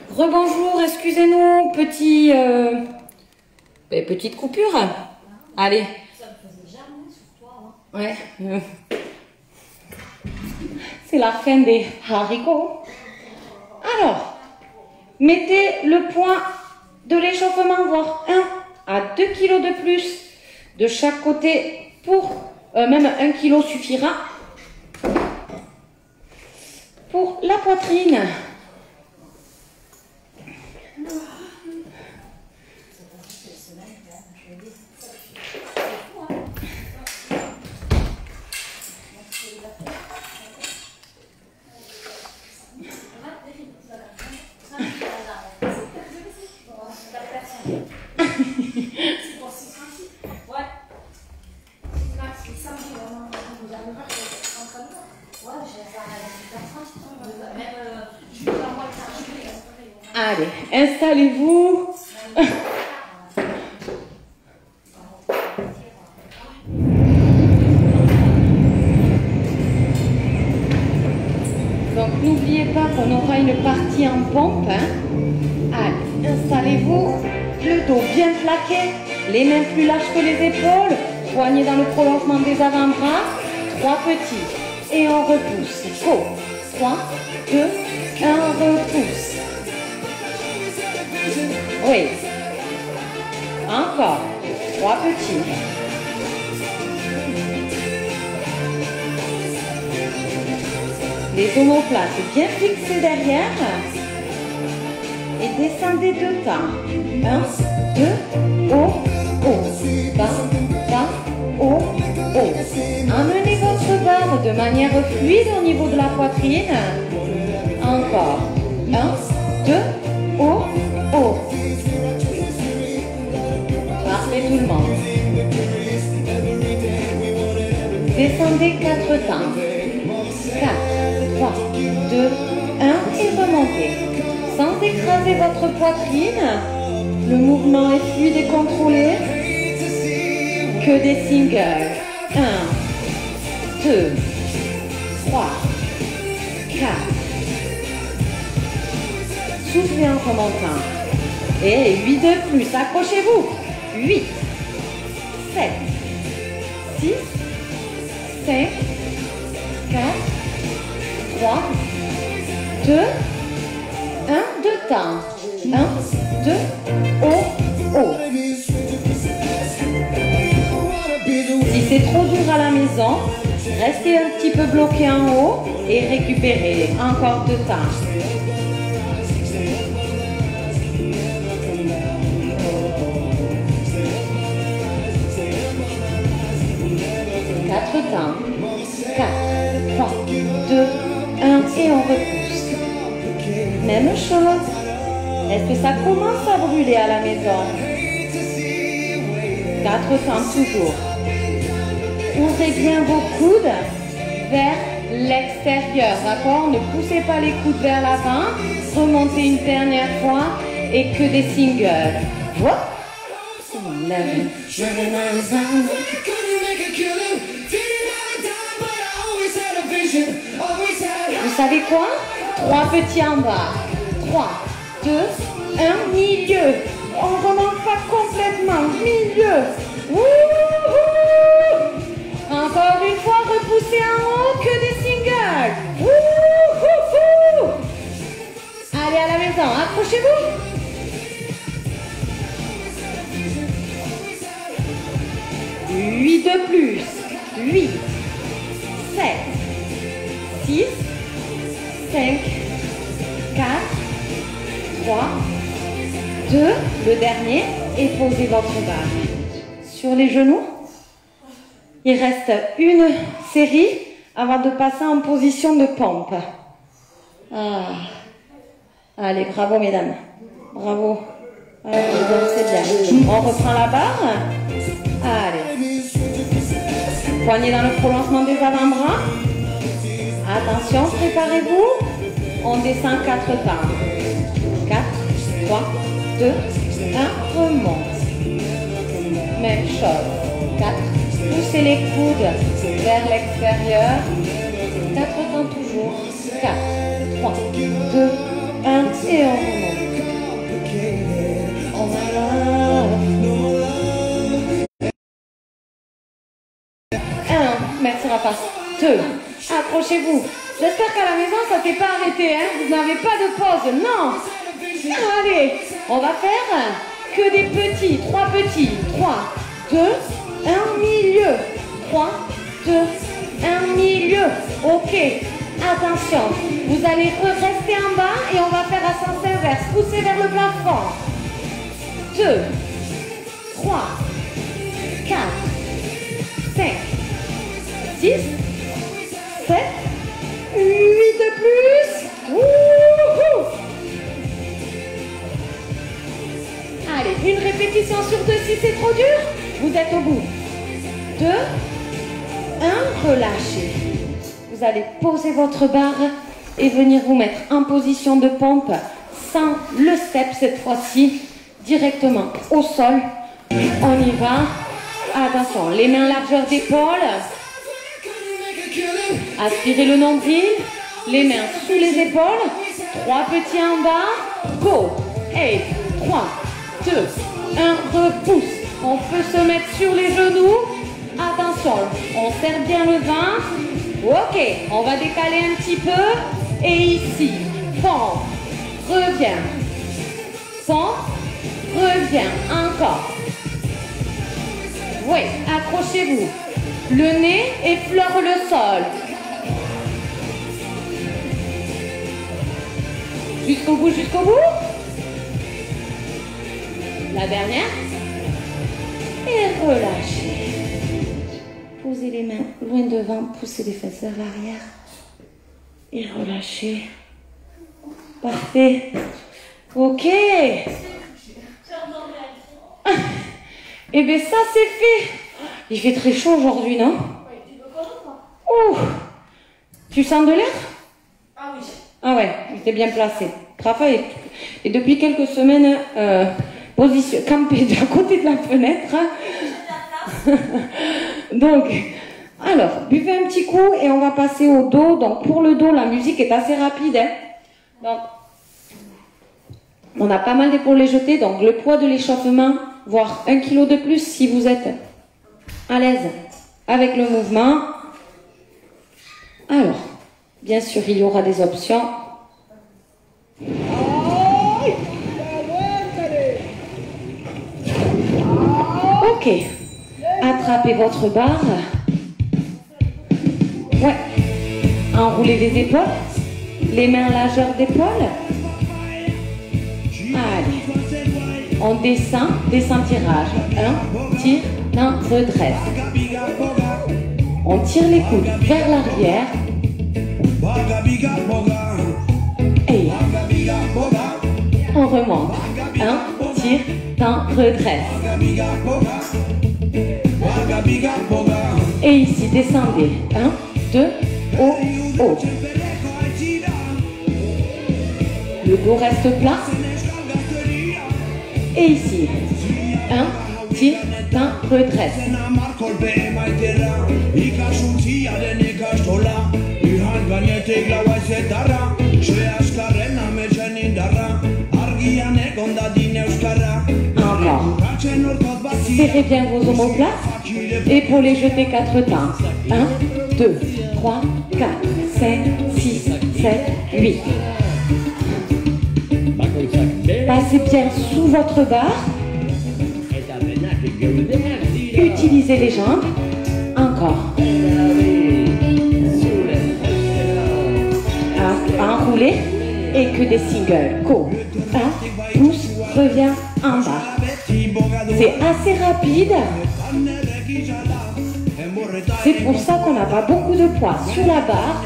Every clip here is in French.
Rebonjour, excusez-nous, petite coupure. Allez. Ouais. C'est la fin des haricots. Alors, mettez le point de l'échauffement, voire 1 à 2 kg de plus de chaque côté pour, même 1 kg suffira pour la poitrine. Allez, installez-vous. Donc n'oubliez pas qu'on aura une partie en pompe. Allez, installez-vous. Le dos bien plaqué, les mains plus lâches que les épaules, poignets dans le prolongement des avant-bras. 3 petits. Et on repousse. Go. 3, 2, 1, repousse. Oui. Encore. 3 petits. Les omoplates bien fixées derrière. Et descendez 2 temps. 1, 2, haut, haut. Bas, bas, haut, haut. Emmenez votre barre de manière fluide au niveau de la poitrine. Encore. 1, 2, haut, haut. Parfait tout le monde. Descendez 4 temps. 4, 3, 2, 1 et remontez. Sans écraser votre poitrine. Le mouvement est fluide et contrôlé. Que des singles. 1, 2, 3, 4. Soufflez en remontant. Et 8 de plus. Accrochez-vous. 8, 7, 6, 5, 4, 3, 2, 1. 2 temps. 1, 2, haut, haut. Si c'est trop dur à la maison, restez un petit peu bloqué en haut et récupérez. Encore 2 temps. Temps. 4, 3, 2, 1 et on repousse. Même chose. Est-ce que ça commence à brûler à la maison? 4 temps toujours. Ouvrez bien vos coudes vers l'extérieur, d'accord? Ne poussez pas les coudes vers l'avant. Remontez une dernière fois et que des singles. Voilà. Vous savez quoi? 3 petits en bas. 3, 2, 1, milieu. On ne remonte pas complètement. Milieu. Wouhou! Encore une fois, repoussez en haut, que des singles. Wouhou! Allez à la maison, accrochez-vous. 8 de plus. 8, 7, 6, 5, 4, 3, 2, le dernier, et posez votre barre sur les genoux. Il reste une série avant de passer en position de pompe. Ah. Allez, bravo mesdames. Bravo. Allez, c'est bien. On reprend la barre. Allez. Poignez dans le prolongement des avant-bras. Attention, préparez-vous. On descend 4 temps. 4, 3, 2, 1, remonte. Même chose. 4, poussez les coudes vers l'extérieur. 4 temps toujours. 4, 3, 2, accrochez-vous. J'espère qu'à la maison, ça ne s'est pas arrêté, hein. Vous n'avez pas de pause, non. Allez, on va faire que des petits, 3 petits. 3, 2, 1 milieu. 3, 2, 1 milieu. Ok, attention. Vous allez rester en bas et on va faire à sens inverse. Poussez vers le plafond. 2, 3, 4, 5, 6, 7, 8 de plus. Wouhou! Allez, une répétition sur 2 si c'est trop dur. Vous êtes au bout. 2, 1, relâchez. Vous allez poser votre barre et venir vous mettre en position de pompe sans le step cette fois-ci, directement au sol. On y va. Attention, les mains largeur d'épaule. Aspirez le nombril. Les mains sous les épaules. 3 petits en bas. Go. Et 3, 2, 1, repousse. On peut se mettre sur les genoux. Attention, on serre bien le ventre. Ok, on va décaler un petit peu. Et ici, pompe, reviens. Pompe, reviens. Encore. Oui, accrochez-vous. Le nez effleure le sol. Jusqu'au bout, jusqu'au bout. La dernière. Et relâchez. Posez les mains loin devant, poussez les fesses vers l'arrière. Et relâchez. Parfait. Ok. Et bien ça c'est fait. Il fait très chaud aujourd'hui, non? Ouh. Tu sens de l'air? Ah oui. Ah ouais, il était bien placé. Raphaël est depuis quelques semaines campé à côté de la fenêtre. Donc, alors, buvez un petit coup et on va passer au dos. Donc, pour le dos, la musique est assez rapide. Hein. Donc, on a pas mal d'épaules jetées. Donc, le poids de l'échauffement, voire 1 kg de plus si vous êtes à l'aise avec le mouvement. Alors, bien sûr, il y aura des options. Ok. Attrapez votre barre. Ouais. Enroulez les épaules. Les mains à largeur d'épaule. Allez. On descend. Descend tirage. 1, tire, 1, redresse. On tire les coudes vers l'arrière. Et on remonte. 1, tire, 1, redresse. Et ici, descendez. 1, 2, haut, haut. Le dos reste plat. Et ici, 1, tire, 1, redresse. Encore. Serrez bien vos omoplates. Épaules jetées 4 temps. 1, 2, 3, 4, 5, 6, 7, 8. Passez bien sous votre barre. Utilisez les jambes. Encore. Enroulez. Et que des singles. Go. 1, pousse, reviens en bas. C'est assez rapide. C'est pour ça qu'on n'a pas beaucoup de poids sur la barre.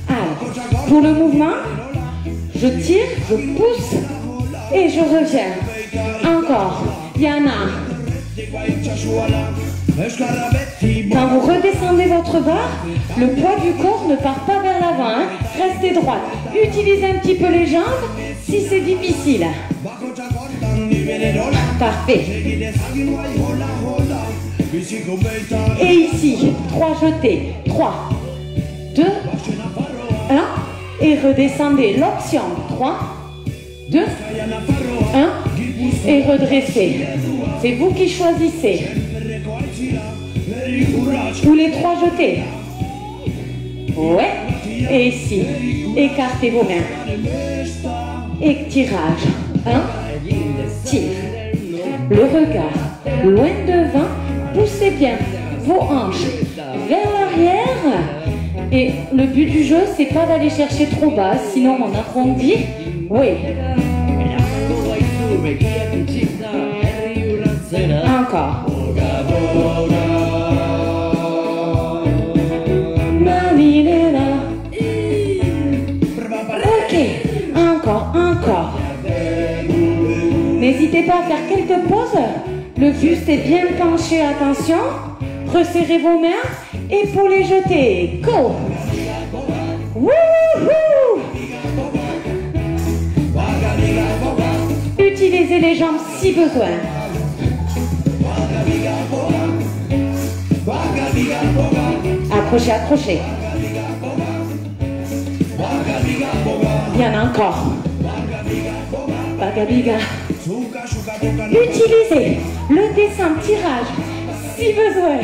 Alors, pour le mouvement, je tire, je pousse et je reviens. Encore. Il y en a. Quand vous redescendez votre barre, le poids du corps ne part pas vers l'avant. Hein. Restez droite. Utilisez un petit peu les jambes si c'est difficile. Parfait. Et ici, 3 jetés. 3, 2, 1. Et redescendez. L'option. 3, 2, 1. Et redressez. C'est vous qui choisissez. Ou les 3 jetés. Ouais. Et ici, écartez vos mains. Et tirage. 1. Tire. Le regard loin devant. Poussez bien vos hanches vers l'arrière. Et le but du jeu, c'est pas d'aller chercher trop bas, sinon on arrondit. Oui. Encore. Ok. Encore. N'hésitez pas à faire quelques pauses. Le buste est bien penché, attention. Resserrez vos mains et pour les jeter. Go! Wouhou! Utilisez les jambes si besoin. Accrochez. Il y en a encore. Bagabiga. Utilisez le descend tirage si besoin.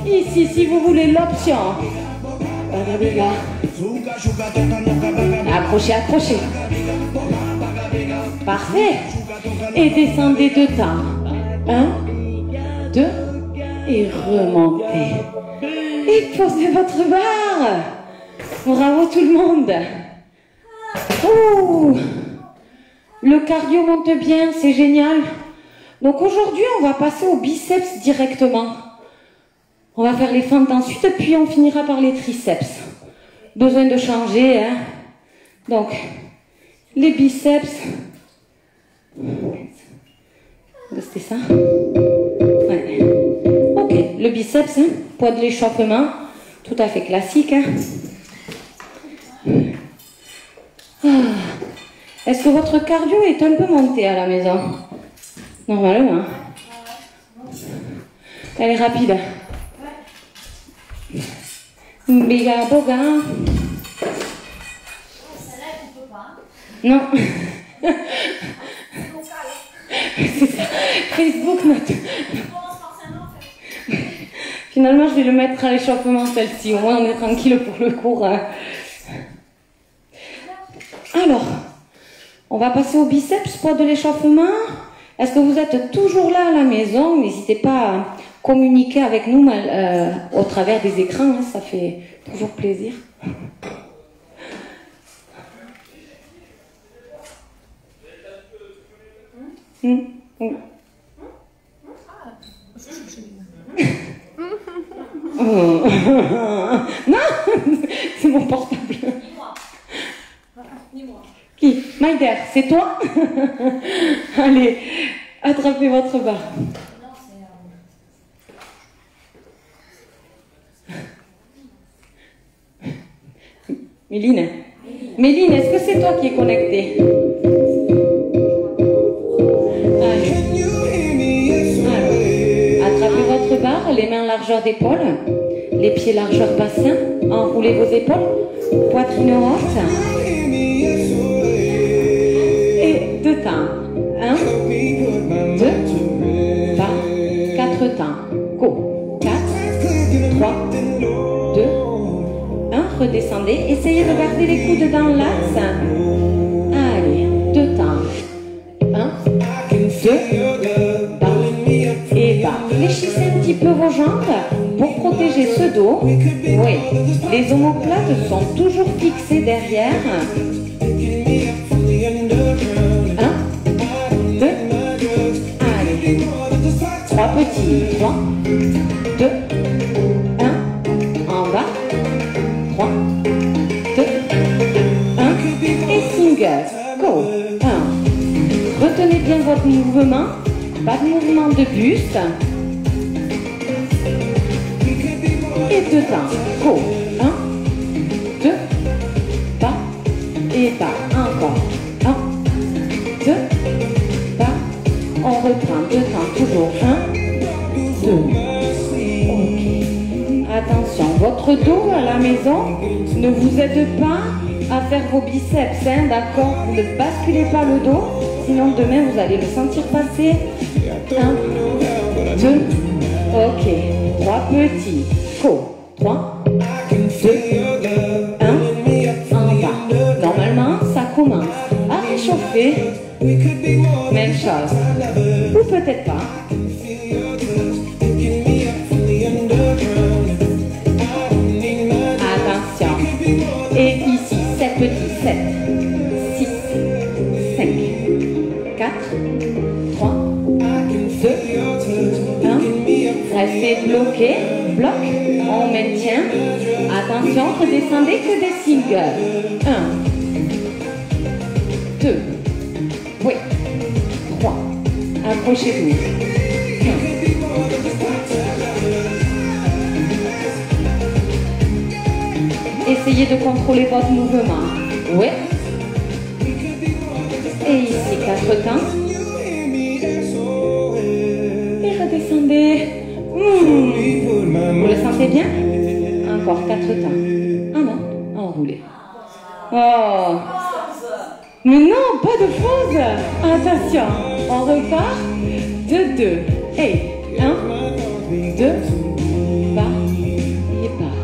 Ici, si vous voulez l'option. Bagabiga. Accrochez. Parfait. Et descendez 2 temps. 1, 2, et remontez. Et posez votre barre. Bravo tout le monde. Ouh. Le cardio monte bien, c'est génial. Donc aujourd'hui, on va passer au biceps directement. On va faire les fentes ensuite, puis on finira par les triceps. Besoin de changer, hein. Donc, les biceps. C'était ça? Ouais. Ok, le biceps, hein, poids de l'échauffement, tout à fait classique. Hein. Est-ce que votre cardio est un peu monté à la maison? Normalement. Elle est rapide. Biga boga. Non. C'est ça. Facebook note. Finalement, je vais le mettre à l'échauffement, celle-ci. Au moins, on est tranquille pour le cours. Alors, on va passer au biceps, poids de l'échauffement. Est-ce que vous êtes toujours là à la maison? N'hésitez pas à communiquer avec nous au travers des écrans. Hein, ça fait toujours plaisir. Non, c'est mon portable. Dis-moi. Qui? Maïder, c'est toi? Allez, attrapez votre barre. Méline, est-ce que c'est toi qui es connectée? Attrapez votre barre, les mains largeur d'épaule, les pieds largeur bassin, enroulez vos épaules, poitrine haute. Et 2 temps. 1, 2, pas, 4 temps. Go. 4, 3, 2, 1. Redescendez. Essayez de garder les coudes dans l'axe. Allez, 2 temps. 1, 2, bas et bas. Fléchissez un petit peu vos jambes pour protéger ce dos. Oui, les omoplates sont toujours fixées derrière. 1, 2, allez. 3 petits. 3, 2, 1. En bas. 3, 2, 1. Et single. Go. 1. Retenez bien votre mouvement. Pas de mouvement de buste. Et 2 temps. Go. 1, 2, bas et bas. Encore. 1, 2, bas. On reprend 2 temps. Toujours. 1, 2. Ok. Attention, votre dos à la maison ne vous aide pas à faire vos biceps. Hein, d'accord? Vous ne basculez pas le dos. Sinon demain vous allez le sentir passer. 1, 2. Ok. 3 petits. Go. 3, 2, 1, en bas. Normalement, ça commence à réchauffer. Même chose. Ou peut-être pas. Attention. Et ici, 7 petits. 7, 6, 5, 4, 3, 2, 1. Restez bloqué. Bloc. On maintient. Attention, redescendez que des singles. 1, 2, oui, 3. Accrochez-vous. 4. Essayez de contrôler votre mouvement. Oui. Et ici, 4 temps. Et redescendez. Vous le sentez bien? Encore 4 temps. Ah non, enroulez. Oh. Mais non, pas de pause. Attention, on repart. 2, 2. Et 1, 2, bas et bas.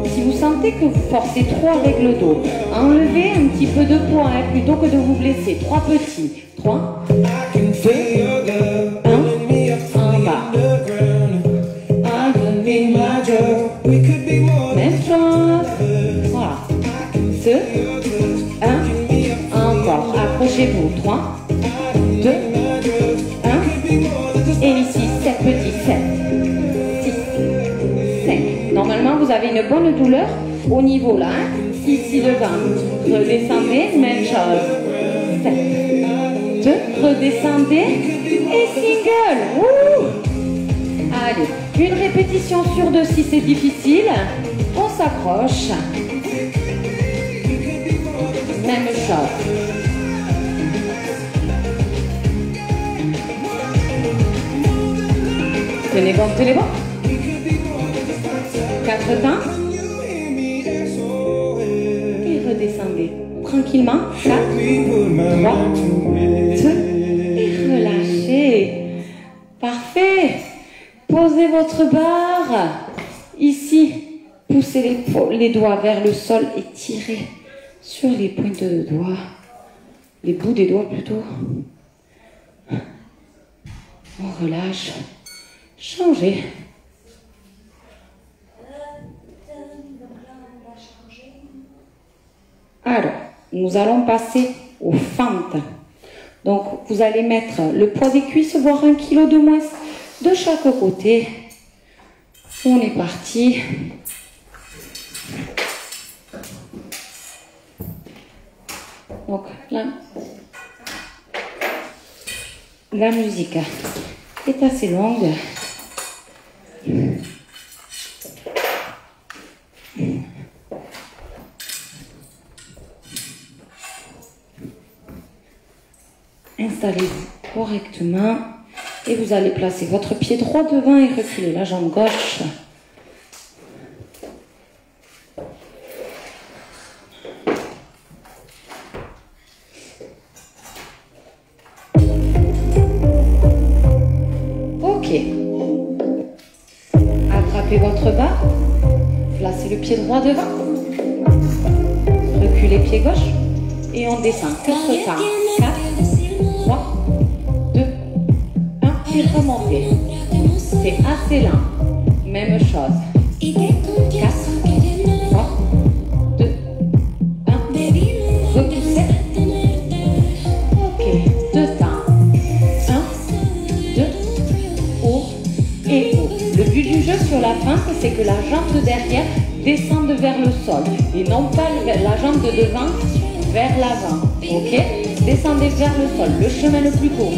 Si vous sentez que vous forcez trop avec le dos, enlevez un petit peu de poids plutôt que de vous blesser. 3 petits. 3, 2, 1, en bas. Même chose. Voilà. 2, 1, encore. Accrochez-vous. 3, 2, 1. Et ici, 7 petits. 7, 6, 5. Normalement, vous avez une bonne douleur au niveau là. Ici devant. Redescendez. Même chose. 7, 2. Redescendez. Et single. Wouh! Allez, une répétition sur 2 si c'est difficile. On s'accroche. Même chose. Tenez bon, tenez bon. 4 temps. Et redescendez. Tranquillement. 4, 3, 2. Et relâchez. Parfait. Posez votre barre. Ici. Poussez les doigts vers le sol et tirez sur les pointes de doigts. Les bouts des doigts plutôt. On relâche. Changez. Alors, nous allons passer aux fentes. Donc, vous allez mettre le poids des cuisses, voire 1 kg de moins de chaque côté. On est parti. Donc, là, la musique est assez longue. Installez-vous correctement et vous allez placer votre pied droit devant et reculer la jambe gauche. Ok. Attrapez votre barre. Placez le pied droit devant. Reculez pied gauche. Et on descend. 4 temps. 4, 3, 2, 1. Et remontez. C'est assez lent. Même chose. 4, 3, 2, 1. Repoussez. Ok. 2 temps. 1, 2, haut et haut. Le but du jeu sur la fente, c'est que la jambe de derrière descende vers le sol. Et non pas la jambe de devant vers l'avant. Ok? Descendez vers le sol. Le chemin le plus court.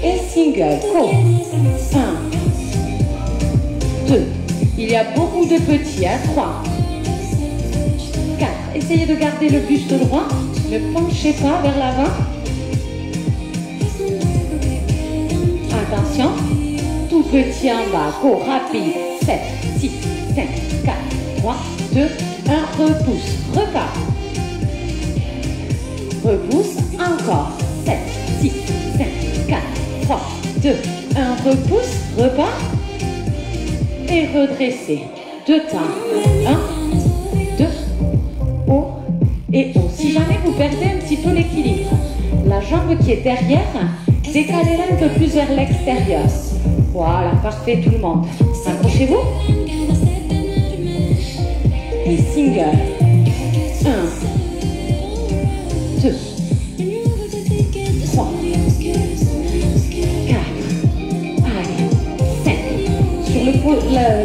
Et single. Go. 1, 2. Il y a beaucoup de petits. 3, 4. Essayez de garder le buste droit. Ne penchez pas vers l'avant. Attention. Tout petit en bas. Go. Rapide. 7, 6, 5, 4, 3, 2, 1. Repousse. Repart. Repousse. Encore. 7, 6, 5, 4, 3, 2, 1. Repousse. Repart. et redressez. 2 temps. 1, 2, haut et haut. Si jamais vous perdez un petit peu l'équilibre, la jambe qui est derrière, décalez-la un peu plus vers l'extérieur. Voilà, parfait tout le monde. Accrochez-vous. Et single. 1, 2, 3, 4, allez, 5. Sur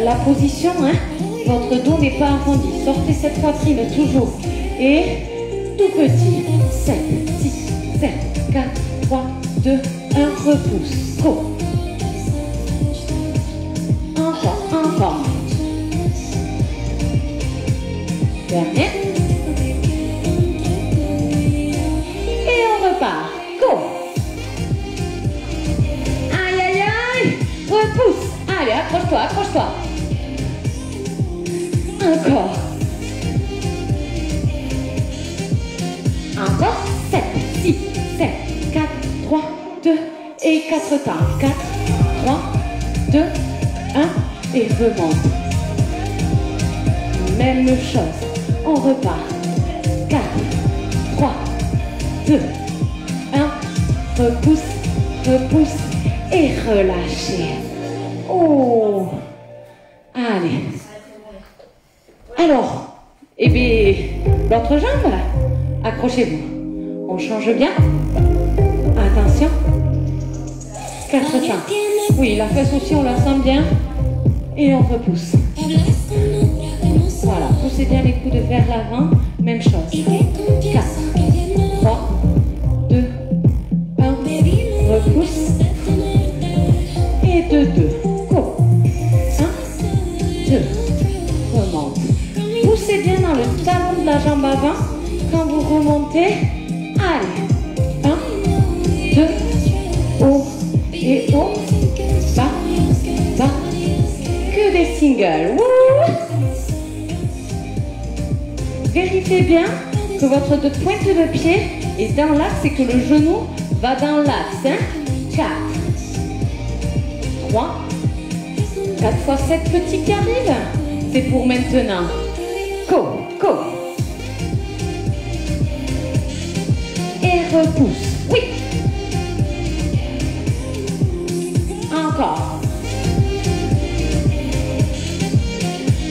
la position, hein, votre dos n'est pas arrondi. Sortez cette poitrine toujours. Et tout petit. 7, 6, 7, 4, 3, 2, 1, repousse. Go. Encore. Dernier. Et on repart. Go. Aïe, aïe, aïe. Repousse. Allez, accroche-toi. Encore. 7, 6, 7, 4, 3, 2 et 4 temps. 4, 3, 2, 1 et remonte. Même chose. On repart. 4, 3, 2, 1. Repousse et relâchez. Oh. Allez. Alors, eh bien, l'autre jambe, accrochez-vous. On change bien. Attention. 4 temps. Oui, la fesse aussi, on la sent bien. Et on repousse. Voilà, poussez bien les coudes vers l'avant. Même chose. 4, 3, 2, 1. Repousse. Et 2, 2. Go. 1, 2. Remonte. Poussez bien dans le talon de la jambe avant. Quand vous remontez, allez. 1, 2, haut et haut. Bas. Que des singles. Wouh. Vérifiez bien que votre pointe de pied est dans l'axe et que le genou va dans l'axe. 4, 3, 4 fois 7 petits qui arrivent. C'est pour maintenant. Go. Et repousse. Oui. Encore.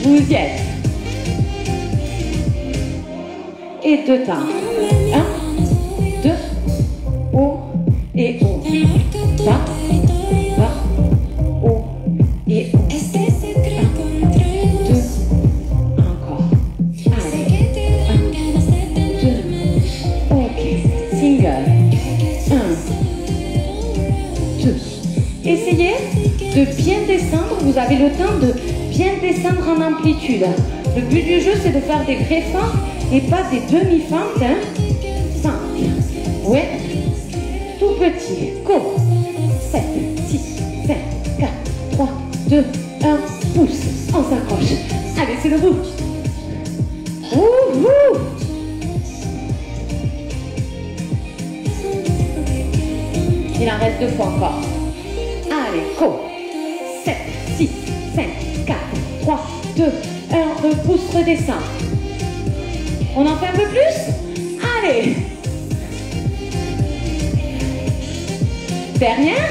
Vous y êtes. Et 2 temps. 1, 2, haut et haut. Bas, haut et haut. 1, 2, encore. Allez. 1, 2, ok. Single. 1, 2. Essayez de bien descendre. Vous avez le temps de bien descendre en amplitude. Le but du jeu, c'est de faire des vrais fentes et pas des demi-fentes. 5. Ouais. Tout petit. Go. 7, 6, 7, 4, 3, 2, 1. Pousse. On s'accroche. Allez, c'est debout. Wouhou. Il en reste 2 fois encore. Allez, go. 7, 6, 5, 4, 3, 2, 1. Repousse, redescend. On en fait un peu plus? Allez. Dernière.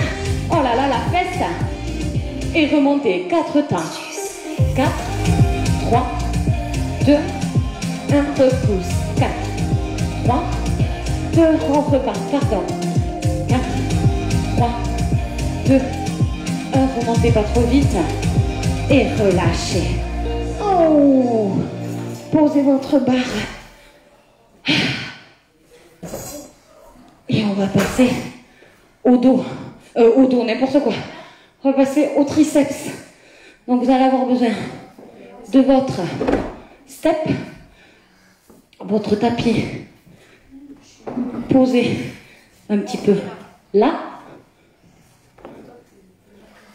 Oh là là, la fesse. Et remontez. 4 temps. 4, 3, 2, 1. Repousse. 4, 3, 2. On repart. Pardon. 4, 3, 2, 1. Remontez pas trop vite. Et relâchez. Oh. Posez votre barre. Et on va passer au dos. Au dos, n'importe quoi. On va passer au triceps. Donc vous allez avoir besoin de votre step, votre tapis posé un petit peu là.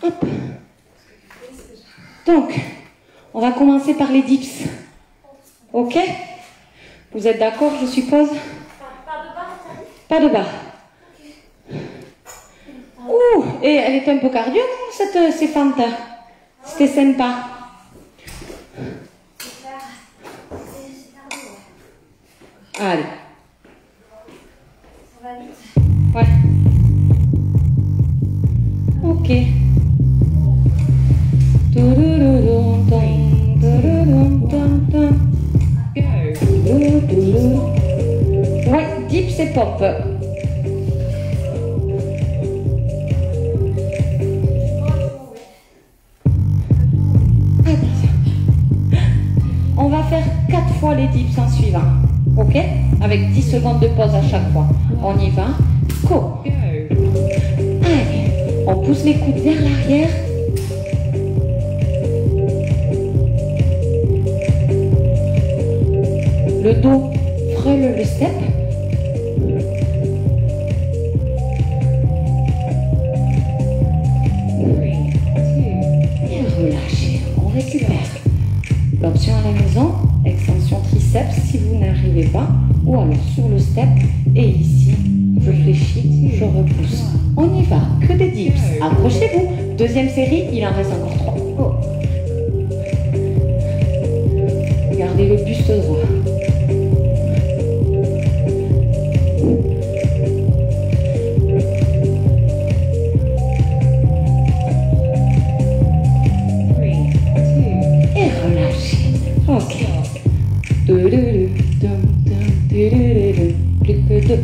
Hop. Donc, on va commencer par les dips. Ok? Vous êtes d'accord, je suppose? Pas de barre. Ouh, et elle est un peu cardio, ces fentes. C'était sympa. Allez. Ça va vite. Ouais. Ok. Ouais, dips et pop. On va faire 4 fois les dips en suivant. Ok? Avec 10 secondes de pause à chaque fois. On y va. Go. Allez. On pousse les coudes vers l'arrière. Le dos frôle le step. Et relâchez. On récupère. L'option à la maison, extension triceps si vous n'arrivez pas. Ou alors sur le step. Et ici, je fléchis, je repousse. On y va. Que des dips. Accrochez-vous. Deuxième série, il en reste encore 3. Oh. Gardez le buste droit. Et relâchez. Ok. Plus que 2.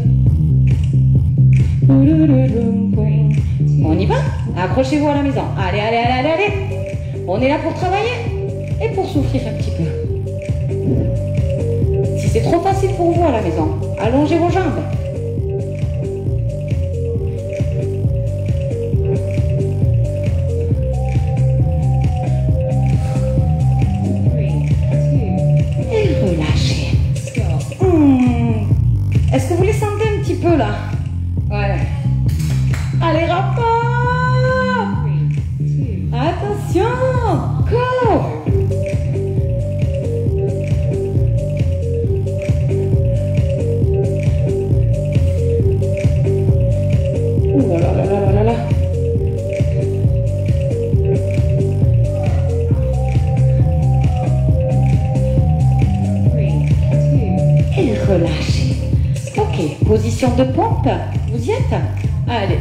On y va? Accrochez-vous à la maison. Allez, allez, allez, allez, allez. On est là pour travailler et pour souffrir un petit peu. Si c'est trop facile pour vous à la maison, allongez vos jambes. Et relâchez. Est-ce que vous les sentez un petit peu là? Ouais. Allez, rapport. Attention. Go. Ouh là là là là là là. Et relâchez. Ok, position de pompe. Vous y êtes? Allez.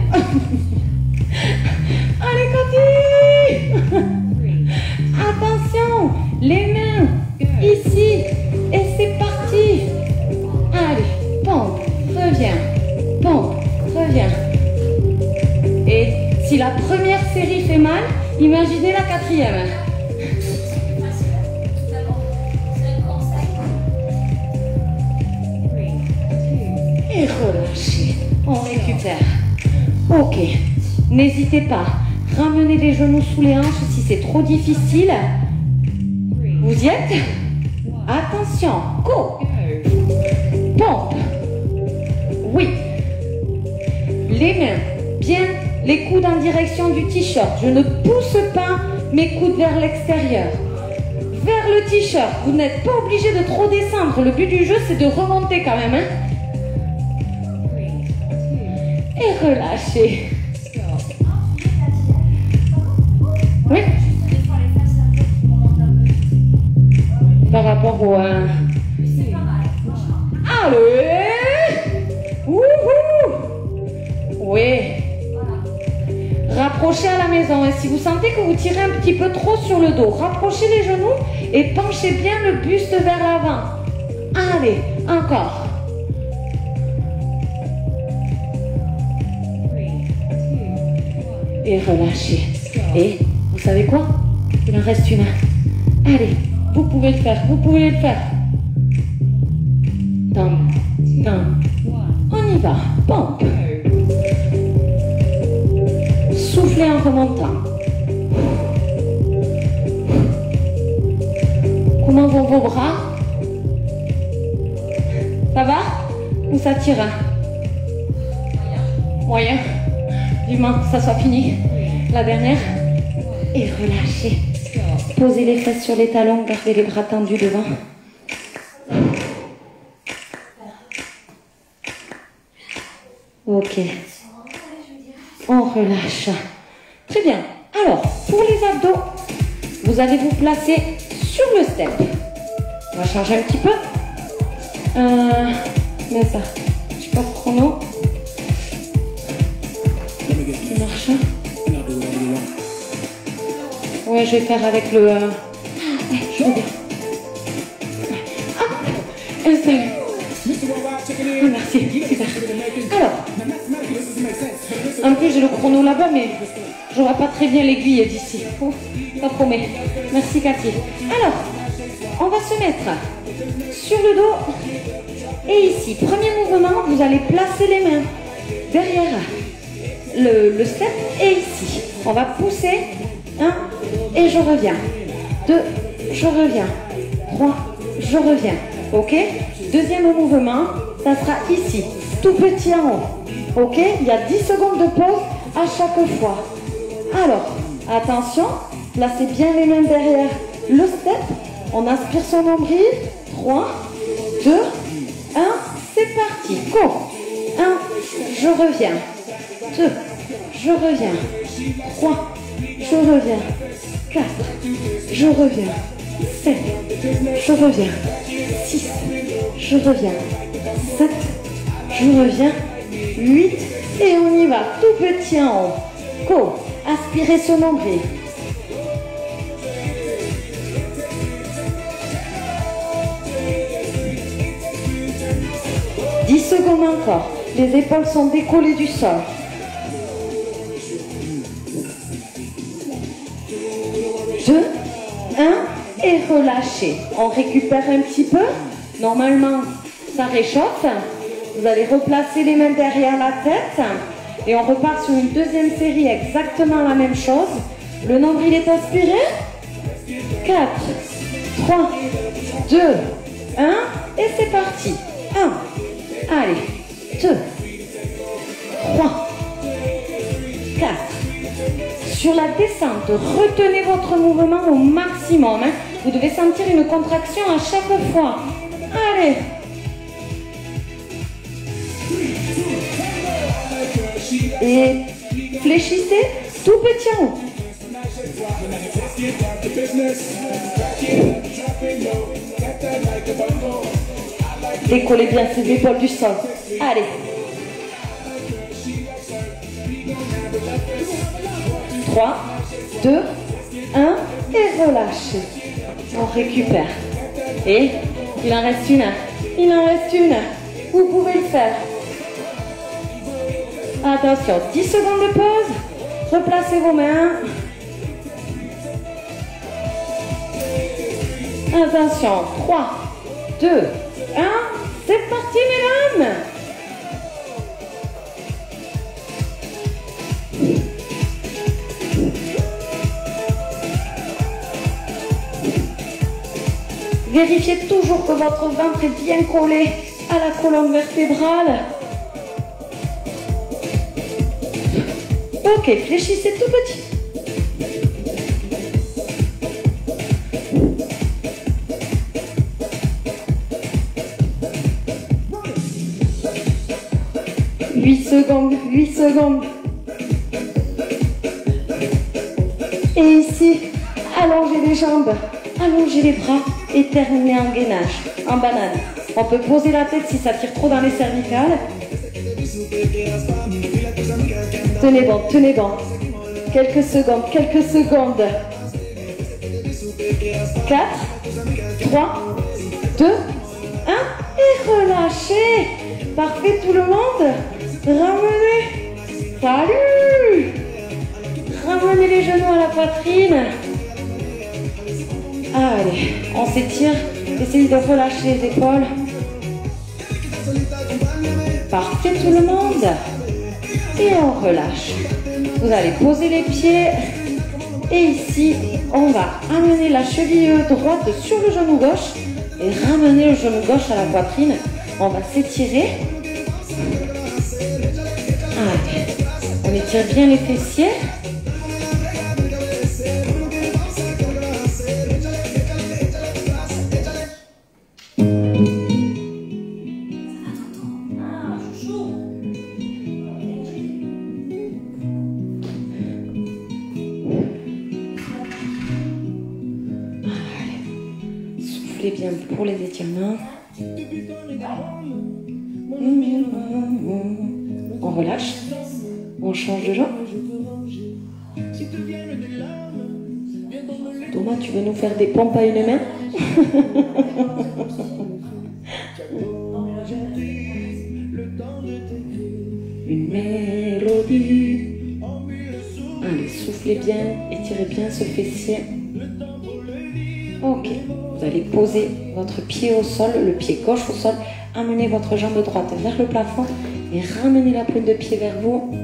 Allez, continue. Attention, les mains ici. Et c'est parti. Allez, pompe, reviens. Pompe, reviens. Et si la première série fait mal, imaginez la quatrième. Et relâchez. On récupère. Ok. N'hésitez pas. Ramenez les genoux sous les hanches si c'est trop difficile. Vous y êtes? Attention. Go. Pompe. Oui. Les mains. Bien. Les coudes en direction du t-shirt. Je ne pousse pas mes coudes vers l'extérieur. Vers le t-shirt. Vous n'êtes pas obligé de trop descendre. Le but du jeu, c'est de remonter quand même. Hein? Et relâchez. Oui. Par rapport au... Allez. Wouhou. Oui. Rapprochez à la maison. Et si vous sentez que vous tirez un petit peu trop sur le dos, rapprochez les genoux et penchez bien le buste vers l'avant. Allez, encore. Et relâchez. Et vous savez quoi? Il en reste une. Allez, vous pouvez le faire, vous pouvez le faire. On y va. Pompe. Soufflez en remontant. Comment vont vos bras? Ça va? Ou ça tire? Moyen. Vivement que ça soit fini. La dernière. Et relâchez. Posez les fesses sur les talons, gardez les bras tendus devant. Ok. On relâche. Très bien. Alors, pour les abdos, vous allez vous placer sur le step. On va changer un petit peu. Mais ça, je sais pas de chrono. Ça marche. Ouais, je vais faire avec le... je vais bien. Installez. Oh, merci, super. Alors, en plus j'ai le chrono là-bas, mais je vois pas très bien l'aiguille d'ici. Oh, ça promet. Merci Cathy. Alors, on va se mettre sur le dos et ici. Premier mouvement, vous allez placer les mains derrière le step et ici. On va pousser. 1 et je reviens. 2, je reviens. 3, je reviens. Ok? Deuxième mouvement, ça sera ici, tout petit en haut. Ok? Il y a 10 secondes de pause à chaque fois. Alors, attention, placez bien les mains derrière le step. On inspire son nombril. 3, 2, 1, c'est parti. Go! 1, je reviens. 2, je reviens. 3, je reviens. 4, je reviens. 7, je reviens. 6, je reviens. 7, je reviens. 8, et on y va. Tout petit en haut. Go. Aspirez ce nombril. « 10 secondes encore. Les épaules sont décollées du sol. 2, 1 et relâchez. On récupère un petit peu. Normalement, ça réchauffe. Vous allez replacer les mains derrière la tête. Et on repart sur une deuxième série, exactement la même chose. Le nombril est aspiré. 4, 3, 2, 1 et c'est parti. 1, allez, 2, 3, 4. Sur la descente, retenez votre mouvement au maximum. Vous devez sentir une contraction à chaque fois. Allez. Et fléchissez tout petit en haut. Décollez bien ses épaules du sol. Allez. 3, 2, 1 et relâchez. On récupère. Et il en reste une. Il en reste une. Vous pouvez le faire. Attention, 10 secondes de pause. Replacez vos mains. Attention, 3, 2, 1. C'est parti, mesdames. Vérifiez toujours que votre ventre est bien collé à la colonne vertébrale. Ok, fléchissez tout petit. « 8 secondes, 8 secondes. » Et ici, allongez les jambes, allongez les bras et terminez en gainage, en banane. On peut poser la tête si ça tire trop dans les cervicales. Tenez bon, tenez bon. Quelques secondes, quelques secondes. 4, 3, 2, 1 et relâchez. Parfait tout le monde. Ramenez. Salut. Ramenez les genoux à la poitrine. Allez, on s'étire. Essayez de relâcher les épaules. Parfait tout le monde. Et on relâche. Vous allez poser les pieds. Et ici, on va amener la cheville droite sur le genou gauche. Et ramener le genou gauche à la poitrine. On va s'étirer. Allez. On étire bien les fessiers. soufflez bien pour les étirements. On relâche. On change de jambe. Thomas, tu veux nous faire des pompes à une main? Une mélodie. Allez, soufflez bien, étirez bien ce fessier. Ok, vous allez poser votre pied au sol, le pied gauche au sol, amenez votre jambe droite vers le plafond et ramenez la pointe de pied vers vous.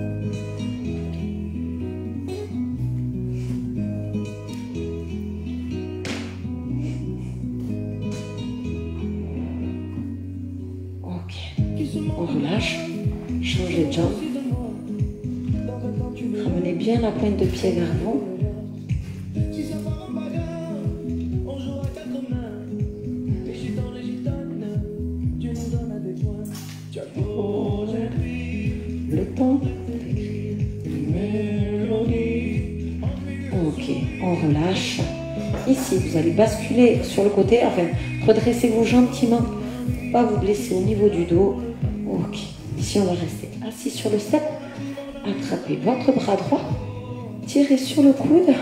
On relâche, changez de jambe, ramenez bien la pointe de pied vers vous. Le temps d'écrire une mélodie. Ok, on relâche. Ici, vous allez basculer sur le côté, enfin, redressez-vous gentiment, pas vous blesser au niveau du dos. Ok, ici on va rester assis sur le step, attrapez votre bras droit, tirez sur le coude.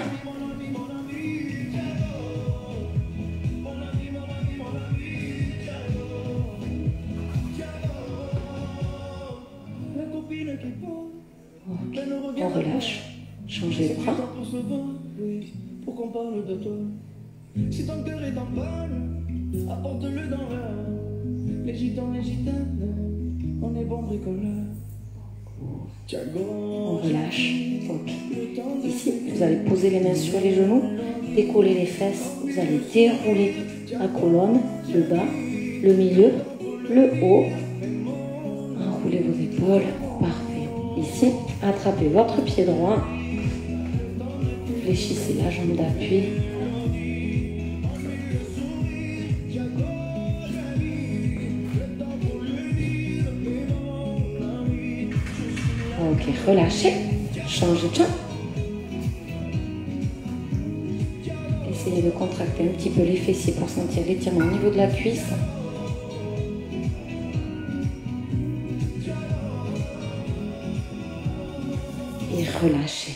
Ok, on relâche, changez le bras. Si ton cœur est en panne, apporte-le dans l'heure. Les gitans, les gitanes, on est bon bricoleur. On relâche. Ok. Ici, vous allez poser les mains sur les genoux, décoller les fesses. Vous allez dérouler la colonne, le bas, le milieu, le haut. Enroulez vos épaules. Parfait. Ici, attrapez votre pied droit. Fléchissez la jambe d'appui. Ok, relâchez, changez de jambe. Essayez de contracter un petit peu les fessiers pour sentir l'étirement au niveau de la cuisse. Et relâchez.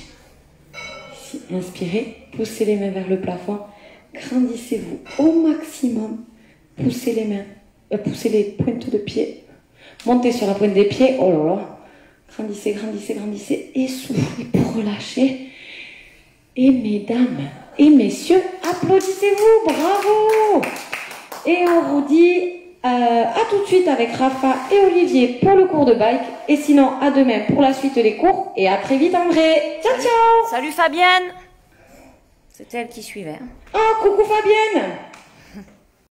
Ici, inspirez, poussez les mains vers le plafond. Grandissez-vous au maximum. Poussez les mains, poussez les pointes de pied. Montez sur la pointe des pieds. Oh là là. Grandissez, grandissez, grandissez et soufflez pour relâcher. Et mesdames et messieurs, applaudissez-vous, bravo! Et on vous dit à tout de suite avec Rafa et Olivier pour le cours de bike. Et sinon, à demain pour la suite des cours. Et à très vite en vrai. Ciao, ciao! Salut Fabienne! C'était elle qui suivait. Oh, coucou Fabienne!